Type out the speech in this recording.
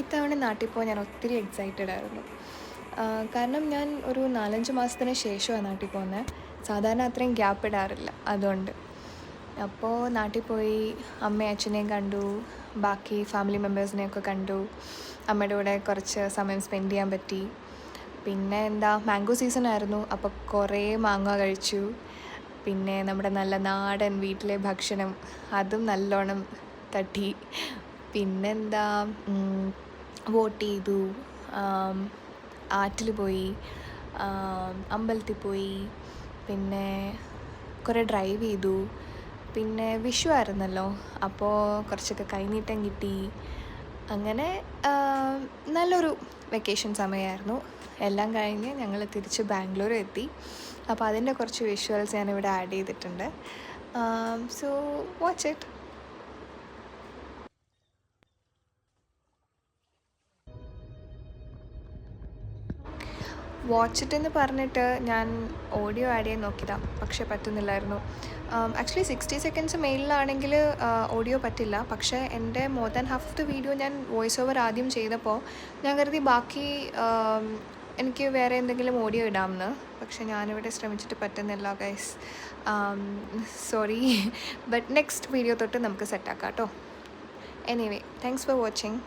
ഇത്തവണ നാട്ടിൽ പോകാൻ ഞാൻ ഒത്തിരി എക്സൈറ്റഡ് ആയിരുന്നു. കാരണം ഞാൻ ഒരു 4-5 മാസത്തിന് ശേഷമാണ് നാട്ടിൽ പോകുന്നത്. സാധാരണ അത്രയും ഗ്യാപ്പ് ഇടാറില്ല അതുകൊണ്ട്. അപ്പോൾ നാട്ടിൽ പോയി അമ്മയും അച്ഛനെയും കണ്ടു, ബാക്കി ഫാമിലി മെമ്പേഴ്സിനെയൊക്കെ കണ്ടു. അമ്മയുടെ കൂടെ കുറച്ച് സമയം സ്പെൻഡ് ചെയ്യാൻ പറ്റി. പിന്നെ എന്താ, മാംഗോ സീസൺ ആയിരുന്നു, അപ്പോൾ കുറേ മാങ്ങ കഴിച്ചു. പിന്നെ നമ്മുടെ നല്ല നാടൻ വീട്ടിലെ ഭക്ഷണം അതും നല്ലോണം തട്ടി. പിന്നെന്താ, വോട്ട് ചെയ്തു, ആറ്റിൽ പോയി, അമ്പലത്തിൽ പോയി, പിന്നെ കുറേ ഡ്രൈവ് ചെയ്തു. പിന്നെ വിഷു ആയിരുന്നല്ലോ, അപ്പോൾ കുറച്ചൊക്കെ കൈനീട്ടം കിട്ടി. അങ്ങനെ നല്ലൊരു വെക്കേഷൻ സമയമായിരുന്നു. എല്ലാം കഴിഞ്ഞ് ഞങ്ങൾ തിരിച്ച് ബാംഗ്ലൂർ എത്തി. അപ്പോൾ അതിൻ്റെ കുറച്ച് വിഷ്വൽസ് ഞാനിവിടെ ആഡ് ചെയ്തിട്ടുണ്ട്. So watch it. വാച്ചിട്ടെന്ന് പറഞ്ഞിട്ട് ഞാൻ ഓഡിയോ ആഡ് ചെയ്യാൻ നോക്കിയതാണ്, പക്ഷേ പറ്റുന്നില്ലായിരുന്നു. ആക്ച്വലി 60 സെക്കൻഡ്സ് മെയിലിലാണെങ്കിൽ ഓഡിയോ പറ്റില്ല. പക്ഷേ എൻ്റെ more than half of the video ഞാൻ വോയിസ് ഓവർ ആദ്യം ചെയ്തപ്പോൾ ഞാൻ കരുതി ബാക്കി എനിക്ക് വേറെ എന്തെങ്കിലും ഓഡിയോ ഇടാമെന്ന്. പക്ഷേ ഞാനിവിടെ ശ്രമിച്ചിട്ട് പറ്റുന്നില്ല guys. Sorry. But next video തൊട്ട് നമുക്ക് സെറ്റാക്കാം കേട്ടോ. Anyway, thanks for watching.